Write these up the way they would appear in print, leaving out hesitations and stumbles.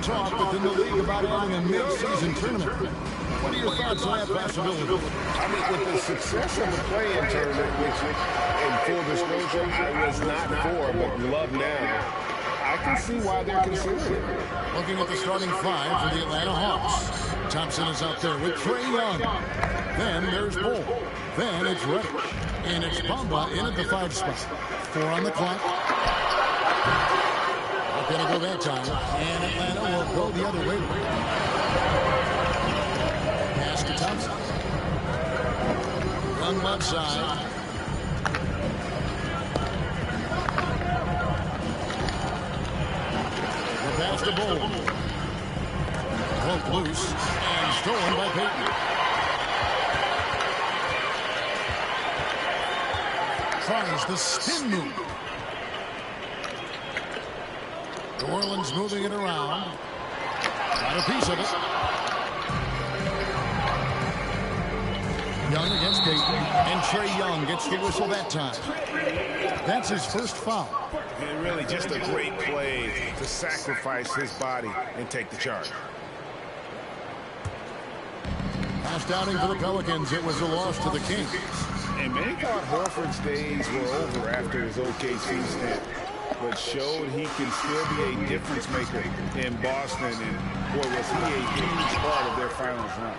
talk within the league about adding a mid-season tournament. What are your thoughts on that possibility? I mean, with the success of the play-in tournament, which, in full disclosure, I was not for, but love now, I can see why they're considering it. Looking at the starting five for the Atlanta Hawks. Thompson is out there with Trae Young. Then there's Bull. Then it's Reddish. And it's Bamba in at the 5 spot. 4 on the clock. Not going to go that time. And Atlanta will go the other way. Pass to Thompson. Young left side. The pass to Bull. Broke loose and stolen by Payton. Tries the spin move. New Orleans moving it around. Got a piece of it. Young against Payton. And Trae Young gets the whistle that time. That's his first foul. And really just a great play to sacrifice his body and take the charge. Last outing for the Pelicans, it was a loss to the Kings. And many thought Horford's days were over after his OKC stint, but showed he can still be a difference maker in Boston, and boy, was he a huge part of their finals run.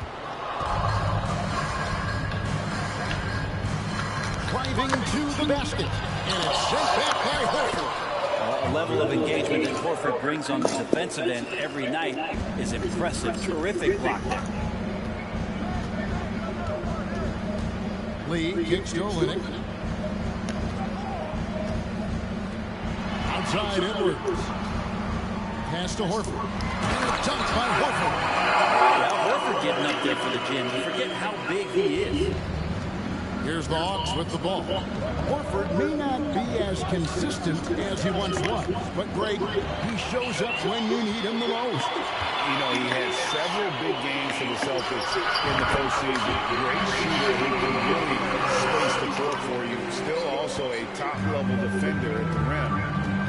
Driving to the basket, and it's sent back by Horford. A level of engagement that Horford brings on the defensive end every night is impressive. Terrific block there. Lee kicks to Olynyk. Outside Edwards. Pass to Horford. And a dunk by Horford. Well, Horford getting up there for the gym. You forget how big he is. Here's the Hawks with the ball. Horford may not be as consistent as he once was, but Greg, he shows up when you need him the most. You know, he had several big games for the Celtics in the postseason. Great shooter who can really space the court for you. Still also a top-level defender at the rim,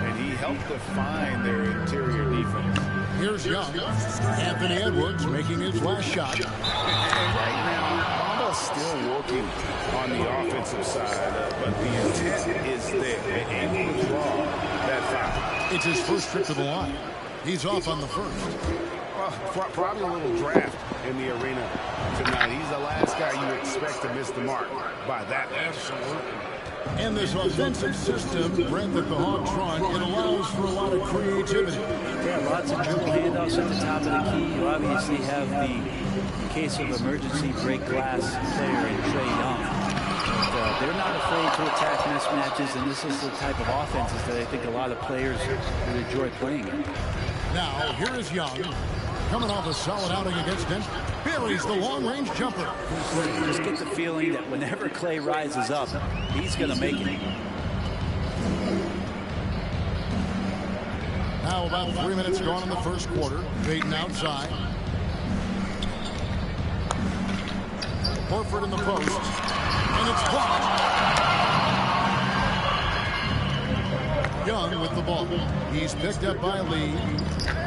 and he helped define their interior defense. Here's Young. Anthony Edwards making his last shot. And right now, Bamba's still working on the offensive side, but the intent is there, and able to draw that foul. It's his first trip to the line. He's off on the first. Well, probably a little draft in the arena tonight. He's the last guy you expect to miss the mark by that much. And this offensive system, Brent, that the Hawks run, it allows for a lot of creativity. Yeah, lots of dribble handoffs at the top of the key. You obviously have the, in case of emergency, break glass player in Trae Young. But, they're not afraid to attack mismatches, and this is the type of offenses that I think a lot of players would enjoy playing in. Now, here is Young, coming off a solid outing against Denver. Buries the long-range jumper. Just get the feeling that whenever Clay rises up, he's going to make it. Now about 3 minutes gone in the first quarter. Payton outside. Horford in the post. And it's blocked. Young with the ball. He's picked up by Lee.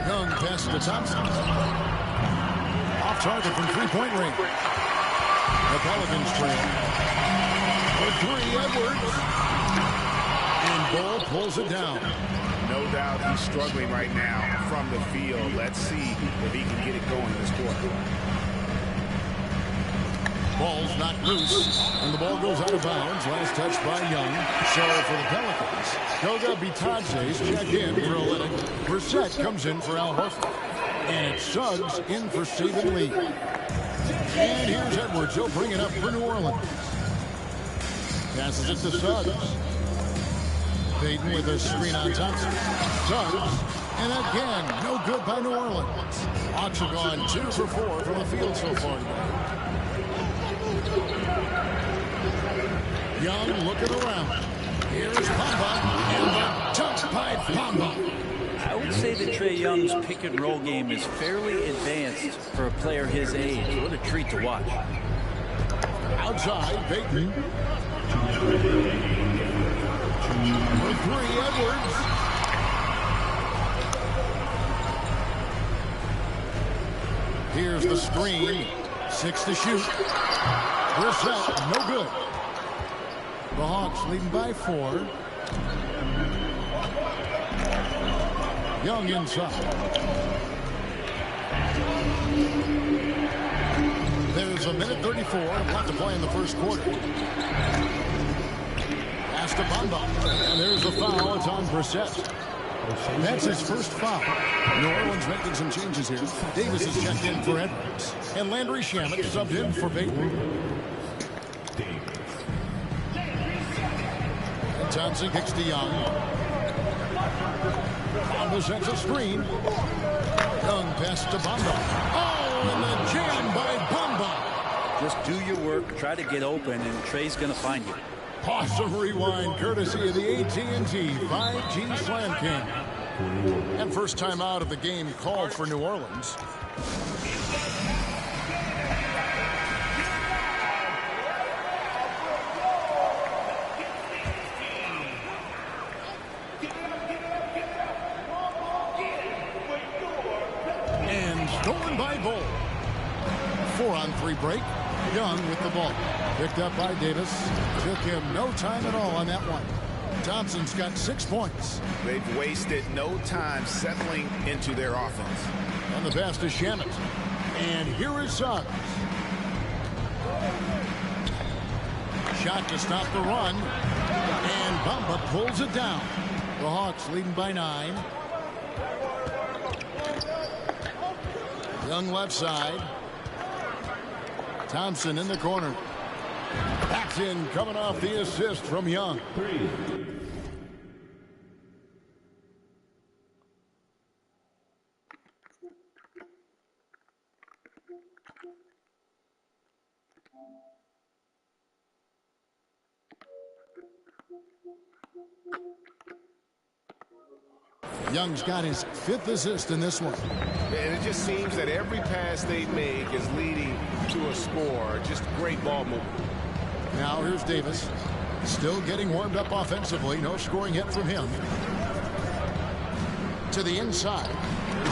Young passes to Thompson. Off target from three-point range. The Pelicans trail. For 3, Edwards. And Bull pulls it down. No doubt he's struggling right now from the field. Let's see if he can get it going this quarter. Ball's knocked loose, and the ball goes out of bounds. Last touch by Young. So for the Pelicans, Goga Bitadze's checked in for Olynyk. Brissett comes in for Al Horford. And it's Suggs in for Stephen Lee. And here's Edwards. He'll bring it up for New Orleans. Passes it to Suggs. Payton with a screen on Thompson. Suggs. And again, no good by New Orleans. Hawks have gone 2 for 4 from the field so far today. Young looking around. Here's Bamba, and the dunk by Bamba. I would say that Trae Young's pick and roll game is fairly advanced for a player his age. What a treat to watch. Outside, Payton. For 3, Edwards. Here's the screen. 6 to shoot. Brissett, no good. The Hawks leading by 4. Young inside. There's a minute 34 left to play in the first quarter. Pass to Bamba. And there's a foul. It's on Brissett. That's his first foul. New Orleans making some changes here. Davis is checked in for Edwards. And Landry Shamet subbed in for Bateman. And Thompson kicks to Young. Bamba sets a screen. Young pass to Bamba. Oh, and the jam by Bamba. Just do your work, try to get open, and Trey's going to find you. Awesome rewind, courtesy of the AT&T 5G Slam King. And first time out of the game called for New Orleans. And stolen by Bull. 4-on-3 break. Young with the ball. Picked up by Davis. Took him no time at all on that one. Thompson's got 6 points. They've wasted no time settling into their offense. And the pass to Shamet. And here is Suggs. Shot to stop the run. And Bamba pulls it down. The Hawks leading by 9. Young left side. Thompson in the corner. Backs in, coming off the assist from Young. Young's got his 5th assist in this one. And it just seems that every pass they make is leading to a score. Just great ball movement. Now here's Davis. Still getting warmed up offensively. No scoring hit from him. To the inside.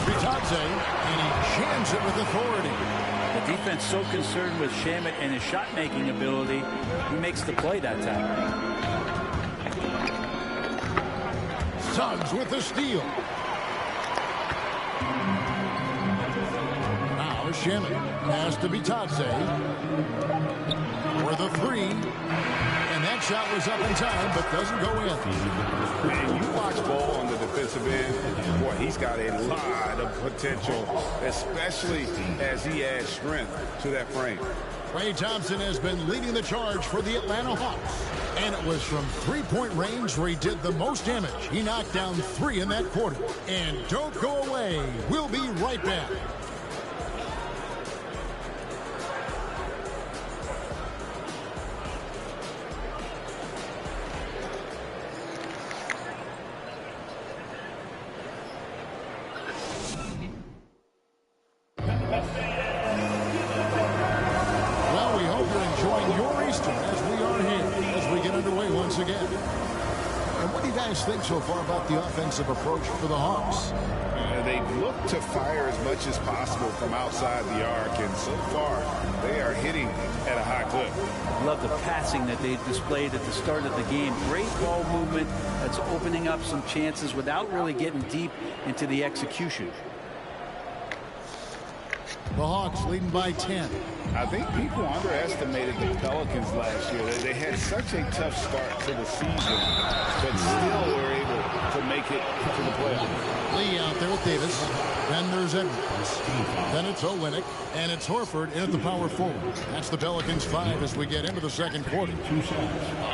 Vitadze, and he jams it with authority. The defense so concerned with Shamet and his shot-making ability, he makes the play that time. Suggs with the steal. Now Shamet has to Vitadze for the 3. And that shot was up in time, but doesn't go in. Man, you watch Ball on the defensive end. Boy, he's got a lot of potential, especially as he adds strength to that frame. Klay Thompson has been leading the charge for the Atlanta Hawks. And it was from 3-point range where he did the most damage. He knocked down 3 in that quarter. And don't go away. We'll be right back. Think so far about the offensive approach for the Hawks? They've looked to fire as much as possible from outside the arc, and so far they are hitting at a high clip. Love the passing that they've displayed at the start of the game. Great ball movement that's opening up some chances without really getting deep into the execution. The Hawks leading by 10. I think people underestimated the Pelicans last year. They had such a tough start to the season, but still were able to make it to the playoffs. Lee out there with Davis. Then there's Edwards. Then it's Olynyk, and it's Horford in at the power forward. That's the Pelicans 5 as we get into the second quarter.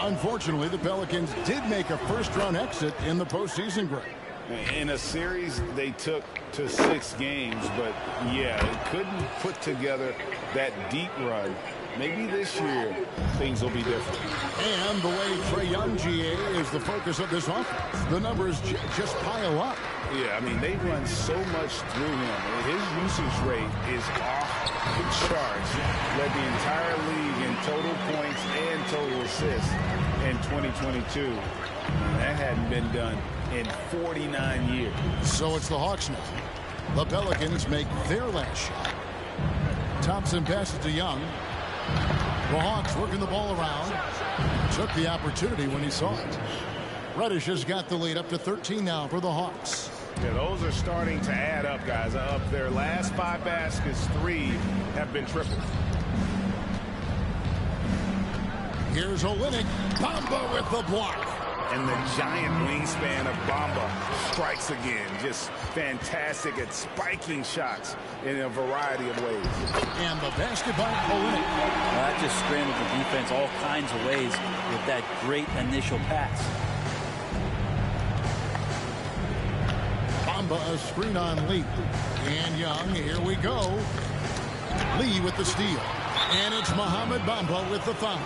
Unfortunately, the Pelicans did make a first-round exit in the postseason, Greg. In a series they took to 6 games, but yeah, it couldn't put together that deep run. Maybe this year things will be different. And the way Trae Young, GA, is the focus of this offense. The numbers just pile up. Yeah, I mean, they run so much through him. His usage rate is off the charts. Led the entire league in total points and total assists in 2022. And that hadn't been done in 49 years. So it's the Hawks now. The Pelicans make their last shot. Thompson passes to Young. The Hawks working the ball around. Took the opportunity when he saw it. Reddish has got the lead up to 13 now for the Hawks. Yeah, those are starting to add up, guys. Of their last 5 baskets, 3 have been triples. Here's Olynyk. Bamba with the block. And the giant wingspan of Bamba strikes again. Just fantastic at spiking shots in a variety of ways. And the basket by Olynyk. Well, that just scrambled the defense all kinds of ways with that great initial pass. Bamba a screen on Lee. And Young, here we go. Lee with the steal. And it's Mohamed Bamba with the foul.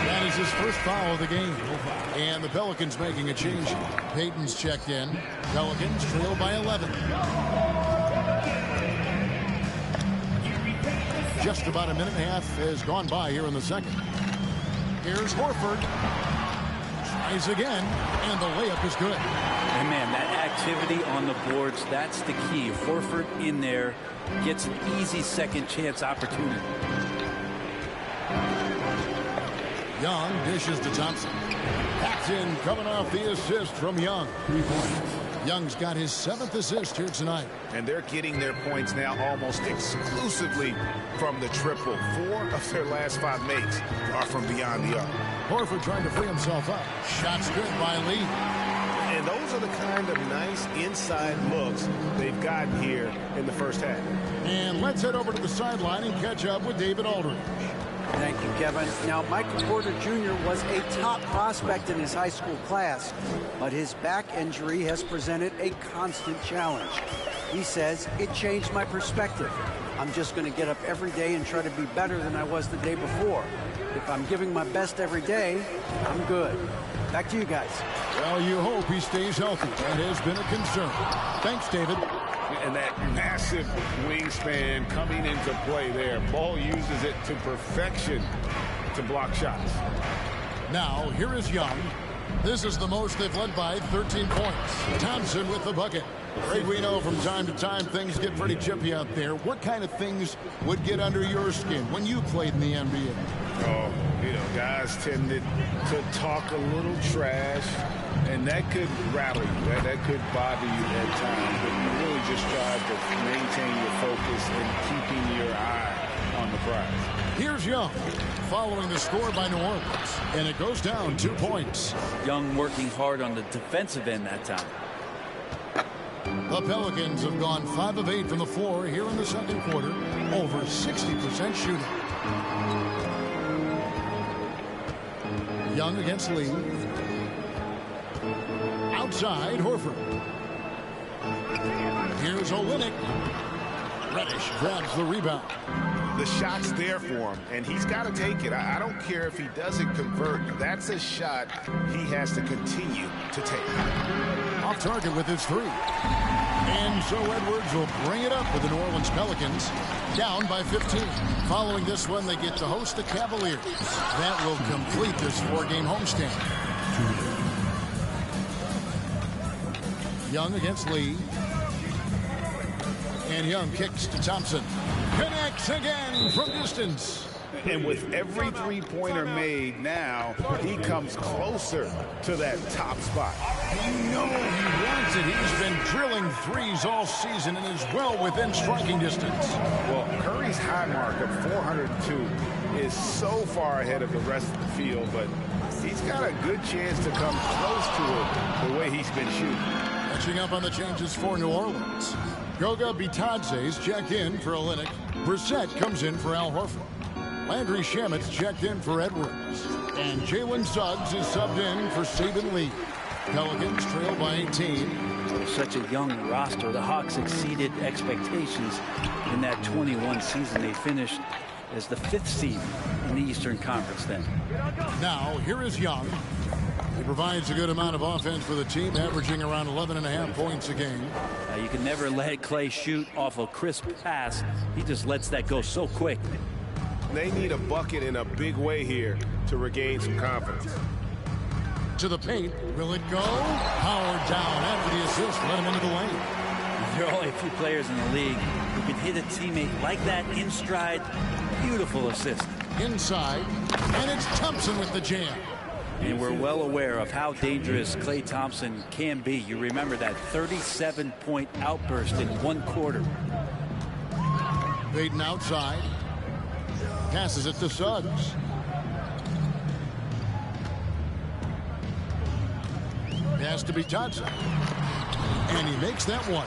That is his first foul of the game. And the Pelicans making a change. Payton's checked in. Pelicans trail by 11. Just about a minute and a half has gone by here in the second. Here's Horford. Tries again. And the layup is good. And man, that activity on the boards, that's the key. Horford in there gets an easy second chance opportunity. Young dishes to Thompson. Paxson coming off the assist from Young. 3 points. Young's got his 7th assist here tonight. And they're getting their points now almost exclusively from the triple. 4 of their last 5 makes are from beyond the arc. Horford trying to free himself up. Shots good by Lee. And those are the kind of nice inside looks they've gotten here in the first half. And let's head over to the sideline and catch up with David Aldridge. Thank you, Kevin. Now, Michael Porter Jr. was a top prospect in his high school class, but his back injury has presented a constant challenge. He says, it changed my perspective. I'm just going to get up every day and try to be better than I was the day before. If I'm giving my best every day, I'm good. Back to you guys. Well, you hope he stays healthy. That has been a concern. Thanks, David. And that massive wingspan coming into play there. Ball uses it to perfection to block shots. Now, here is Young. This is the most they've led by 13 points. Thompson with the bucket. Craig, we know from time to time things get pretty chippy out there. What kind of things would get under your skin when you played in the NBA? Oh, you know, guys tended to talk a little trash, and that could rattle you. That could bother you at times. But you really just try to maintain your focus and keeping your eye on the prize. Here's Young, following the score by New Orleans, and it goes down 2 points. Young working hard on the defensive end that time. The Pelicans have gone 5 of 8 from the floor here in the second quarter, over 60% shooting. Young against Lee. Outside, Horford. Here's Olynyk. Reddish grabs the rebound. The shot's there for him, and he's got to take it. I don't care if he doesn't convert. That's a shot he has to continue to take. Off target with his 3. And so Edwards will bring it up for the New Orleans Pelicans, down by 15. Following this one, they get to host the Cavaliers. That will complete this 4-game homestand. Young against Lee. And Young kicks to Thompson. Connects again from distance. And with every three-pointer made now, he comes closer to that top spot. You know he wants it. He's been drilling threes all season and is well within striking distance. Well, Curry's high mark of 402 is so far ahead of the rest of the field, but he's got a good chance to come close to it the way he's been shooting. Catching up on the changes for New Orleans. Goga Bitadze's checked in for Olynyk. Brissett comes in for Al Horford. Landry Shamet's checked in for Edwards. And Jalen Suggs is subbed in for Saben Lee. Pelicans trail by 18. With such a young roster, the Hawks exceeded expectations in that 21 season. They finished as the 5th seed in the Eastern Conference then. Now, here is Young. He provides a good amount of offense for the team, averaging around 11.5 points a game. You can never let Clay shoot off a crisp pass. He just lets that go so quick. They need a bucket in a big way here to regain some confidence. To the paint. Will it go? Howard down after the assist. Let him into the lane. There are only a few players in the league who can hit a teammate like that in stride. Beautiful assist. Inside, and it's Thompson with the jam. And we're well aware of how dangerous Klay Thompson can be. You remember that 37-point outburst in 1 quarter. Baden outside. Passes it to Suggs. Has to be Bitadze. And he makes that one.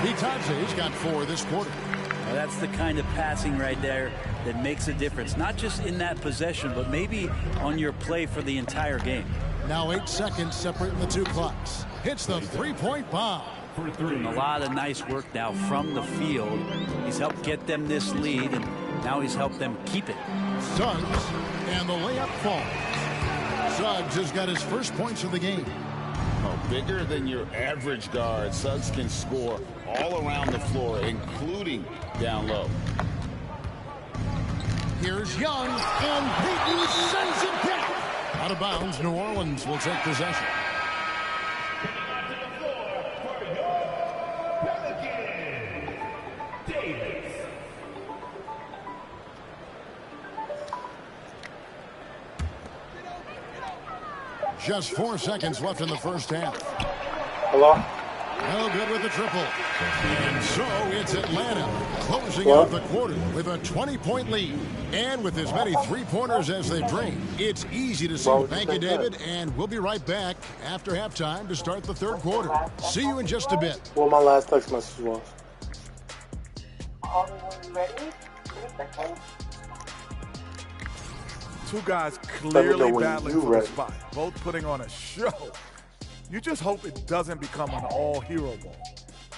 Bitadze's got 4 this quarter. Now that's the kind of passing right there that makes a difference. Not just in that possession, but maybe on your play for the entire game. Now 8 seconds separating the 2 clocks. Hits the 3-point bomb. And a lot of nice work now from the field. He's helped get them this lead, and now he's helped them keep it. Suggs, and the layup falls. Suggs has got his first points of the game. Bigger than your average guard, Suggs can score all around the floor, including down low. Here's Young, and Payton sends it back. Out of bounds, New Orleans will take possession. Just 4 seconds left in the first half. Hello? No good with the triple. And so it's Atlanta closing out the quarter with a 20-point lead. And with as many three-pointers as they drain, it's easy to see. Thank you, David. And we'll be right back after halftime to start the third quarter. See you in just a bit. Well, my last text message was. Two guys clearly battling for the spot, both putting on a show. You just hope it doesn't become an all-hero ball.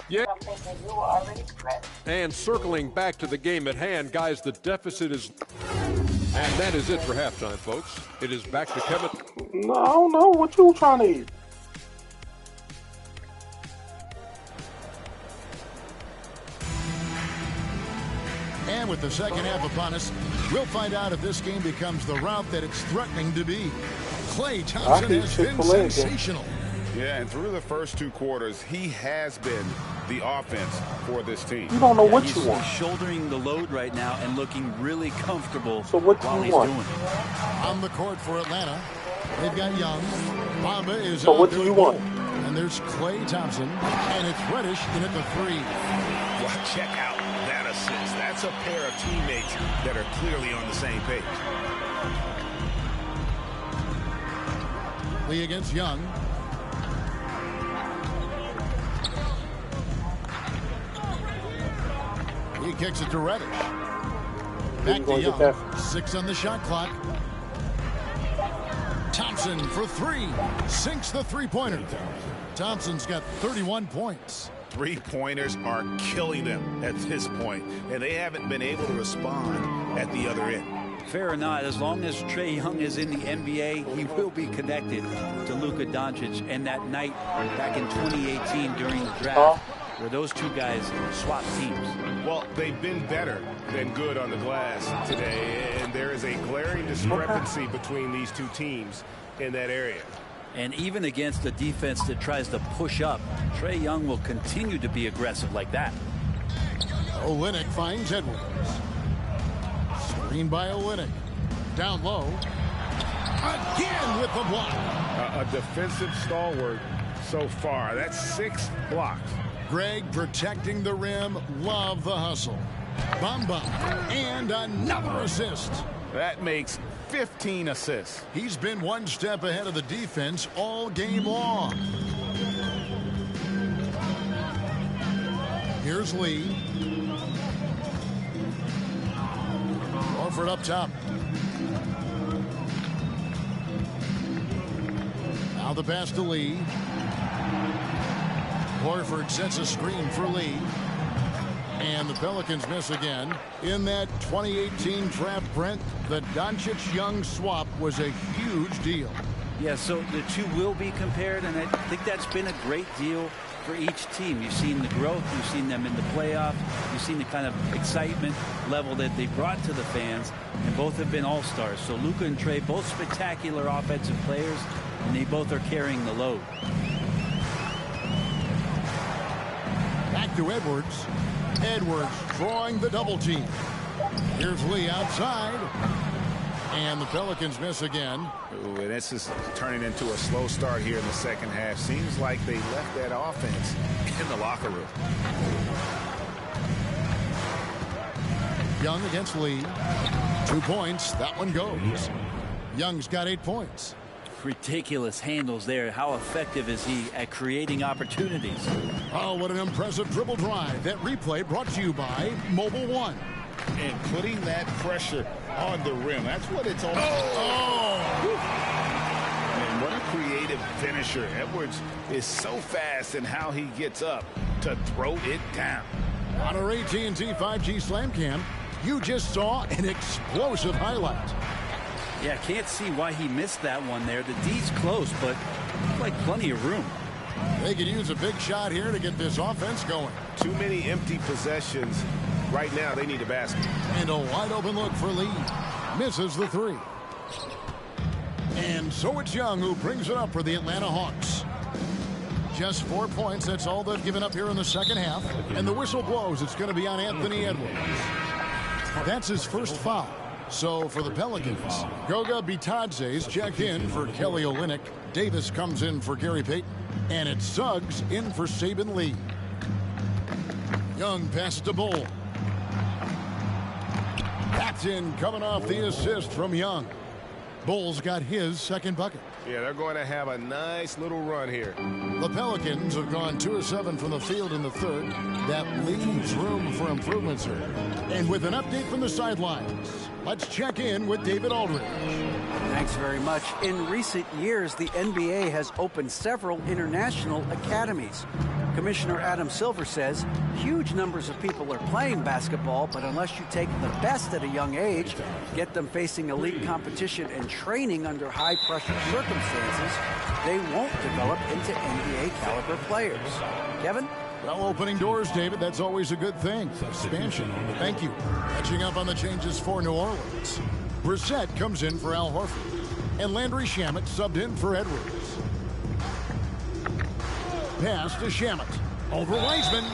Yeah. And circling back to the game at hand, guys, the deficit is... And that is it for halftime, folks. It is back to Kevin. No, I don't know. What you trying to eat? And with the second half upon us, we'll find out if this game becomes the route that it's threatening to be. Klay Thompson has been sensational. Yeah, and through the first 2 quarters, he has been the offense for this team. You don't know what you want. He's shouldering the load right now and looking really comfortable so what while you he's want? doing it. On the court for Atlanta, they've got Young. Bamba is so out what there do you with want? And there's Klay Thompson, and it's Reddish in at the 3. Well, check out that assist. That's a pair of teammates that are clearly on the same page. Lee against Young. He kicks it to Reddish. Back to Young. 6 on the shot clock. Thompson for 3. Sinks the three-pointer. Thompson's got 31 points. Three-pointers are killing them at this point, and they haven't been able to respond at the other end. Fair or not, as long as Trae Young is in the NBA, he will be connected to Luka Doncic. And that night back in 2018 during the draft, where those two guys swapped teams. Well, they've been better than good on the glass today, and there is a glaring discrepancy between these two teams in that area. And even against a defense that tries to push up, Trae Young will continue to be aggressive like that. Olynyk finds Edwards. Screen by Olynyk. Down low. Again with the block. A defensive stalwart so far. That's 6 blocks. Greg protecting the rim. Love the hustle. Bamba. And another assist. That makes 15 assists. He's been one step ahead of the defense all game long. Here's Lee. Horford up top. Now the pass to Lee. Horford sets a screen for Lee. And the Pelicans miss again. In that 2018 draft, Brent, the Doncic-Young swap was a huge deal. Yeah, so the two will be compared, and I think that's been a great deal for each team. You've seen the growth, you've seen them in the playoffs, you've seen the kind of excitement level that they brought to the fans, and both have been all-stars. So Luka and Trae, both spectacular offensive players, and they both are carrying the load. back to Edwards. Edwards drawing the double team. Here's Lee outside. And the Pelicans miss again. Ooh, and this is turning into a slow start here in the second half. Seems like they left that offense in the locker room. Young against Lee. 2 points. That one goes. Young's got 8 points. Ridiculous handles there. How effective is he at creating opportunities? Oh, what an impressive dribble drive. That replay brought to you by Mobile One. And putting that pressure on the rim. That's what it's all about. Oh! And what a creative finisher. Edwards is so fast in how he gets up to throw it down. On our AT&T 5G Slam Cam, you just saw an explosive highlight. Yeah, can't see why he missed that one there. The D's close, but like plenty of room. They could use a big shot here to get this offense going. Too many empty possessions. Right now, they need a basket. And a wide open look for Lee. Misses the three. And so it's Young who brings it up for the Atlanta Hawks. Just 4 points. That's all they've given up here in the second half. And the whistle blows. It's going to be on Anthony Edwards. That's his first foul. So for the Pelicans, Goga Bitadze's checked in for Kelly Olynyk. Davis comes in for Gary Payton. And it's Suggs in for Saben Lee. Young passes to Bull. That's in, coming off the assist from Young. Bull's got his second bucket. Yeah, they're going to have a nice little run here. The Pelicans have gone 2 of 7 from the field in the third. That leaves room for improvements here. And with an update from the sidelines, let's check in with David Aldridge. Thanks very much. In recent years, the NBA has opened several international academies. Commissioner Adam Silver says huge numbers of people are playing basketball, but unless you take the best at a young age, get them facing elite competition and training under high-pressure circumstances, they won't develop into NBA-caliber players. Kevin? Well, opening doors, David, that's always a good thing. Expansion. Thank you. Catching up on the changes for New Orleans. Brissett comes in for Al Horford. And Landry Shamet subbed in for Edwards. Pass to Shamet. Over Wiseman.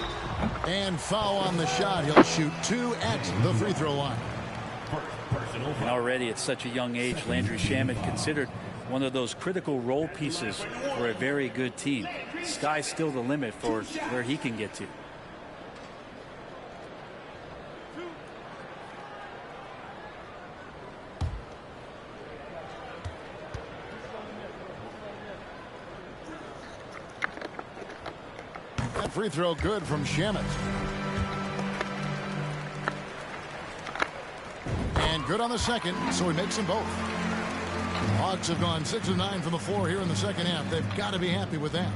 And foul on the shot. He'll shoot 2 at the free throw line. And already at such a young age, Landry Shamet considered one of those critical role pieces for a very good team. Sky's still the limit for where he can get to. That free throw good from Shamet. And good on the second, so he makes them both. Hawks have gone 6 of 9 from the floor here in the second half. They've got to be happy with that.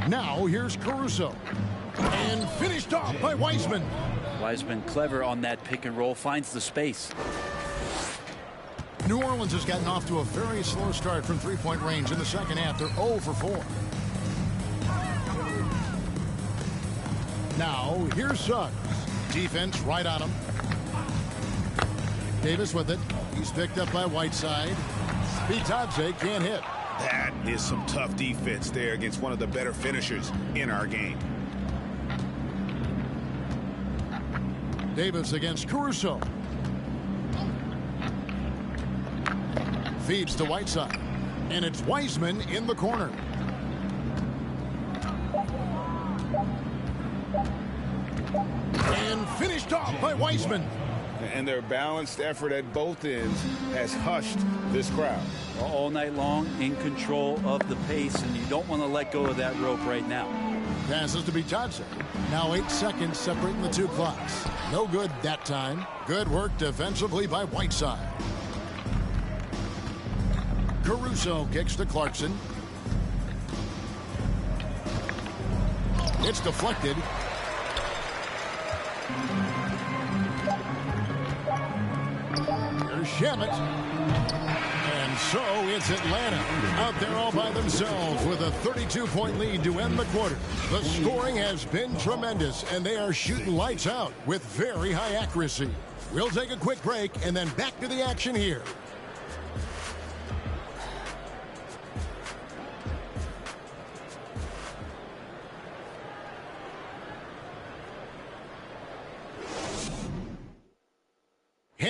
Now here's Caruso. And finished off by Wiseman. Wiseman clever on that pick and roll, finds the space. New Orleans has gotten off to a very slow start from three-point range in the second half. They're 0 for 4. Now here's Suggs. Defense right on him. Davis with it. He's picked up by Whiteside. Bitadze can't hit. That is some tough defense there against one of the better finishers in our game. Davis against Caruso. Feeds to Whiteside. And it's Wiseman in the corner. And finished off by Wiseman. And their balanced effort at both ends has hushed this crowd. All night long, in control of the pace, and you don't want to let go of that rope right now. Passes to Bitadze. Now 8 seconds separating the two clocks. No good that time. Good work defensively by Whiteside. Caruso kicks to Clarkson. It's deflected. Here's Shamet. And so it's Atlanta out there all by themselves with a 32-point lead to end the quarter. The scoring has been tremendous, and they are shooting lights out with very high accuracy. We'll take a quick break and then back to the action here.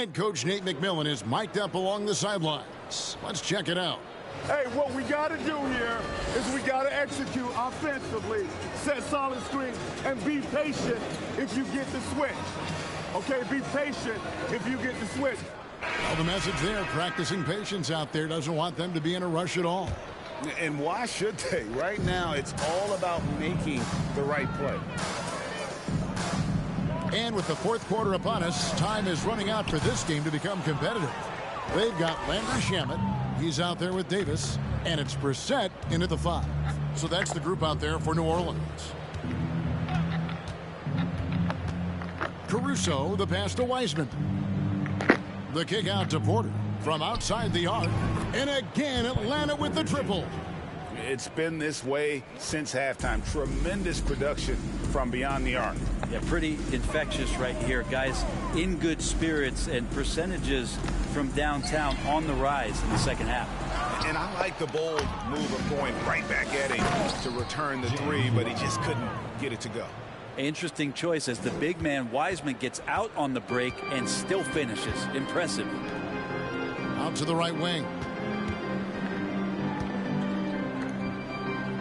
Head coach Nate McMillan is mic'd up along the sidelines. Let's check it out. Hey, what we got to do here is we got to execute offensively, set solid screens, and be patient if you get the switch. Okay, be patient if you get the switch. Well, the message there, practicing patience out there, doesn't want them to be in a rush at all. And why should they? Right now, it's all about making the right play. And with the fourth quarter upon us, time is running out for this game to become competitive. They've got Landry Shamet. He's out there with Davis. And it's Brissett into the 5. So that's the group out there for New Orleans. Caruso, the pass to Wiseman. The kick out to Porter from outside the arc. And again, Atlanta with the triple. It's been this way since halftime. Tremendous production from beyond the arc. Yeah, pretty infectious right here. Guys in good spirits, and percentages from downtown on the rise in the second half. And I like the bold move of going right back at him to return the 3, but he just couldn't get it to go. Interesting choice as the big man Wiseman gets out on the break and still finishes. Impressive. Out to the right wing.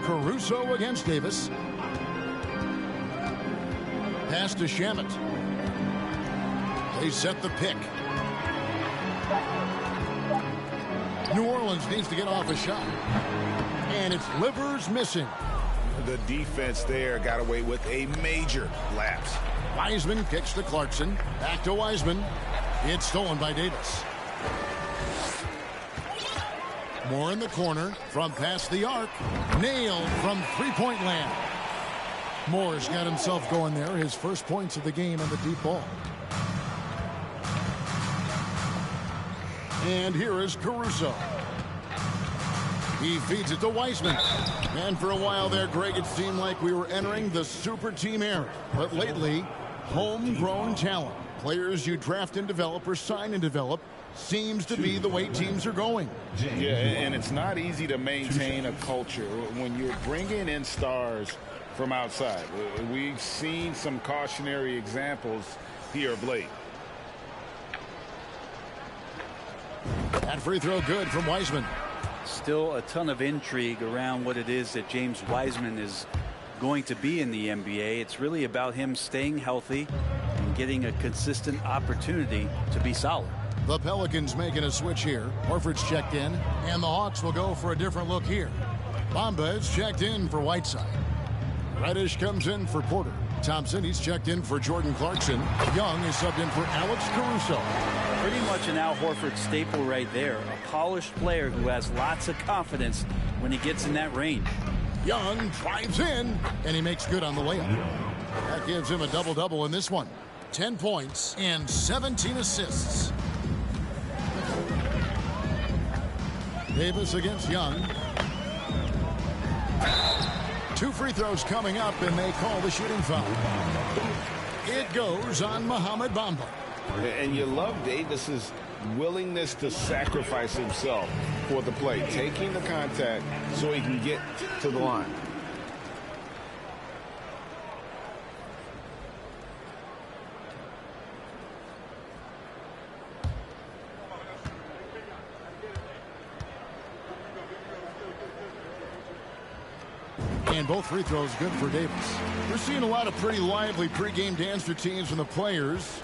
Caruso against Davis. Pass to Shamet. They set the pick. New Orleans needs to get off a shot. And it's Livers missing. The defense there got away with a major lapse. Wiseman kicks to Clarkson. Back to Wiseman. It's stolen by Davis. Moore in the corner from past the arc. Nailed from three-point land. Moore's got himself going there. His first points of the game on the deep ball. And here is Caruso. He feeds it to Wiseman. And for a while there, Greg, it seemed like we were entering the super team era. But lately, homegrown talent, players you draft and develop or sign and develop, seems to be the way teams are going. Yeah, and it's not easy to maintain a culture when you're bringing in stars from outside. We've seen some cautionary examples here of late. That free throw good from Wiseman. Still a ton of intrigue around what it is that James Wiseman is going to be in the NBA. It's really about him staying healthy and getting a consistent opportunity to be solid. The Pelicans making a switch here. Horford's checked in, and the Hawks will go for a different look here. Bamba is checked in for Whiteside. Reddish comes in for Porter. Thompson, he's checked in for Jordan Clarkson. Young is subbed in for Alex Caruso. Pretty much an Al Horford staple right there. A polished player who has lots of confidence when he gets in that range. Young drives in, and he makes good on the layup. That gives him a double-double in this one. 10 points and 17 assists. Davis against Young. 2 free throws coming up, and they call the shooting foul. It goes on Mohamed Bamba. And you love Davis's willingness to sacrifice himself for the play, taking the contact so he can get to the line. And both free throws good for Davis. We're seeing a lot of pretty lively pregame dance routines from the players.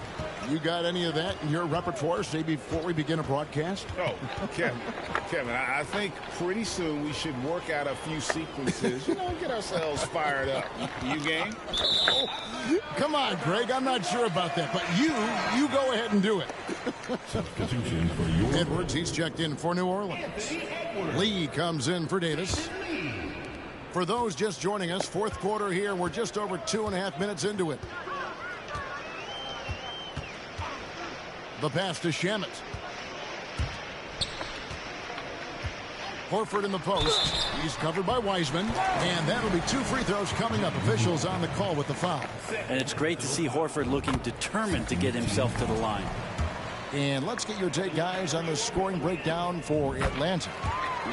You got any of that in your repertoire, say, before we begin a broadcast? Oh, Kevin, I think pretty soon we should work out a few sequences, get ourselves fired up. You game? Oh, come on, Greg. I'm not sure about that, but you go ahead and do it. Edwards, he's checked in for New Orleans. Lee comes in for Davis. For those just joining us, fourth quarter here. We're just over 2.5 minutes into it. The pass to Shamet. Horford in the post. He's covered by Wiseman. And that'll be 2 free throws coming up. Officials on the call with the foul. And it's great to see Horford looking determined to get himself to the line. And let's get your take, guys, on the scoring breakdown for Atlanta.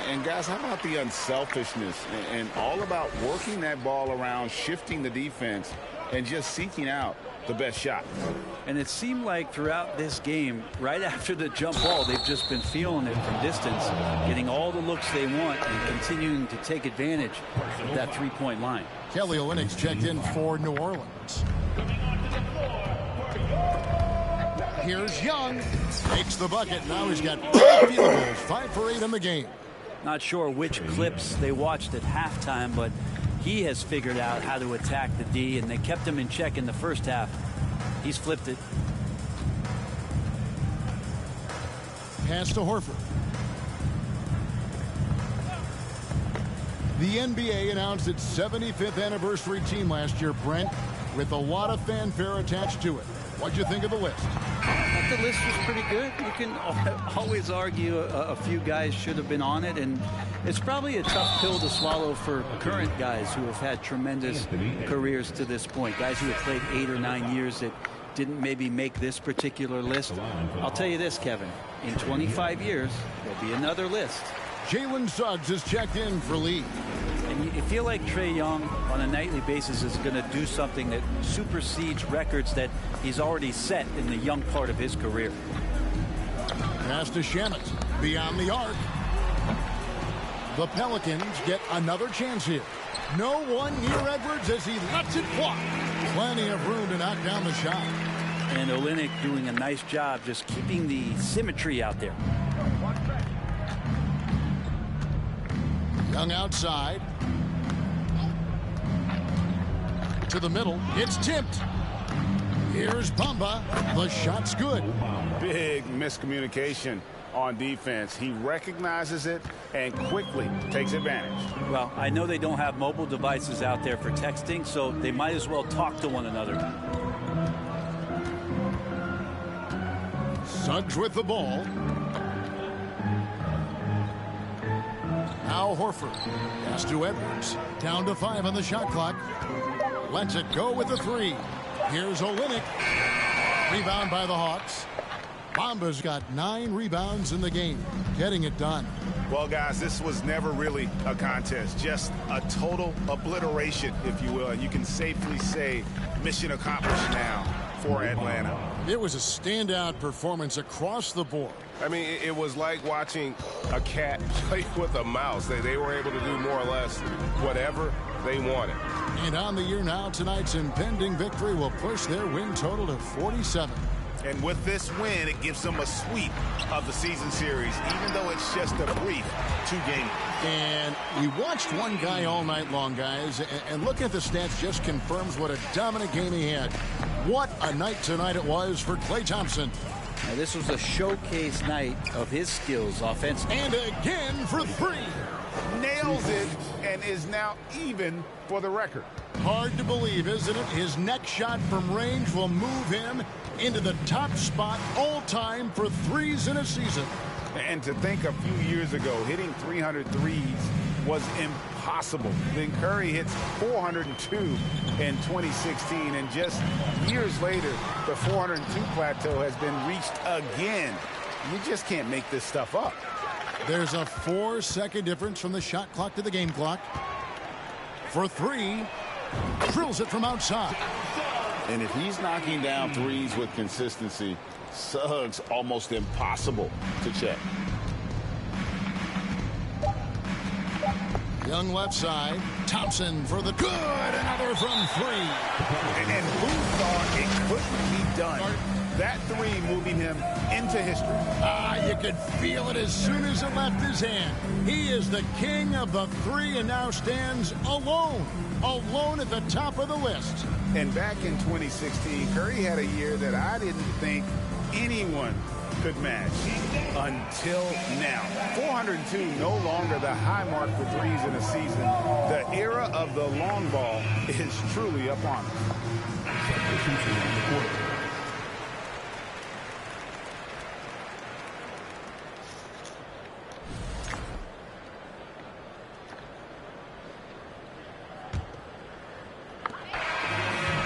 And guys, how about the unselfishness and all about working that ball around, shifting the defense, and just seeking out the best shot. And it seemed like throughout this game, right after the jump ball, they've just been feeling it from distance, getting all the looks they want and continuing to take advantage of that three-point line. Kelly Olynyk's checked in for New Orleans. Here's Young. Makes the bucket. Now he's got 5 field goals, 5 for 8 in the game. Not sure which clips they watched at halftime, but he has figured out how to attack the D, and they kept him in check in the first half. He's flipped it. Pass to Horford. The NBA announced its 75th anniversary team last year, Brent, with a lot of fanfare attached to it. What'd you think of the list? The list was pretty good. You can always argue a few guys should have been on it, and it's probably a tough pill to swallow for current guys who have had tremendous careers to this point. Guys who have played 8 or 9 years that didn't maybe make this particular list. I'll tell you this, Kevin. In 25 years, there'll be another list. Jalen Suggs is checked in for Lee. And you feel like Trae Young on a nightly basis is going to do something that supersedes records that he's already set in the young part of his career. Pass to Shamet. Beyond the arc. The Pelicans get another chance here. No one near Edwards as he lets it fly. Plenty of room to knock down the shot. And Olynyk doing a nice job just keeping the symmetry out there. Young outside. To the middle. It's tipped. Here's Bamba. The shot's good. Big miscommunication on defense. He recognizes it and quickly takes advantage. Well, I know they don't have mobile devices out there for texting, so they might as well talk to one another. Suggs with the ball. Now Horford. Pass to Edwards. Down to 5 on the shot clock. Lets it go with the 3. Here's Olynyk. Rebound by the Hawks. Bamba's got 9 rebounds in the game. Getting it done. Well, guys, this was never really a contest. Just a total obliteration, if you will. And you can safely say mission accomplished now for Atlanta. It was a standout performance across the board. I mean, it was like watching a cat play with a mouse. They were able to do more or less whatever they wanted. And on the year now, tonight's impending victory will push their win total to 47. And with this win, it gives them a sweep of the season series, even though it's just a brief 2-game. And we watched one guy all night long, guys, and looking at the stats just confirms what a dominant game he had. What a night tonight it was for Klay Thompson. Now, this was a showcase night of his skills offensively. And again for 3. Nails it and is now even for the record. Hard to believe, isn't it? His next shot from range will move him into the top spot all time for threes in a season. And to think a few years ago, hitting 300 threes was impossible. Then Curry hits 402 in 2016, and just years later, the 402 plateau has been reached again. You just can't make this stuff up. There's a 4-second difference from the shot clock to the game clock. For 3, drills it from outside. And if he's knocking down threes with consistency, Suggs almost impossible to check. Young left side. Thompson for the good. Another from 3. And who thought it couldn't be done? That 3 moving him into history. You could feel it as soon as it left his hand. He is the king of the 3 and now stands alone at the top of the list. And back in 2016, Curry had a year that I didn't think anyone could match until now. 402, no longer the high mark for threes in a season. The era of the long ball is truly upon us.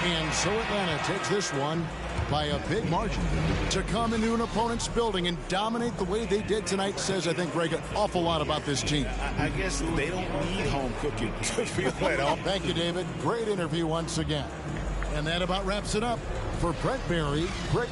And so Atlanta takes this one by a big margin. To come into an opponent's building and dominate the way they did tonight says, I think, Greg, an awful lot about this team. I guess they don't need home cooking to feel at home. Thank you, David. Great interview once again. And that about wraps it up. For Brent Barry, Greg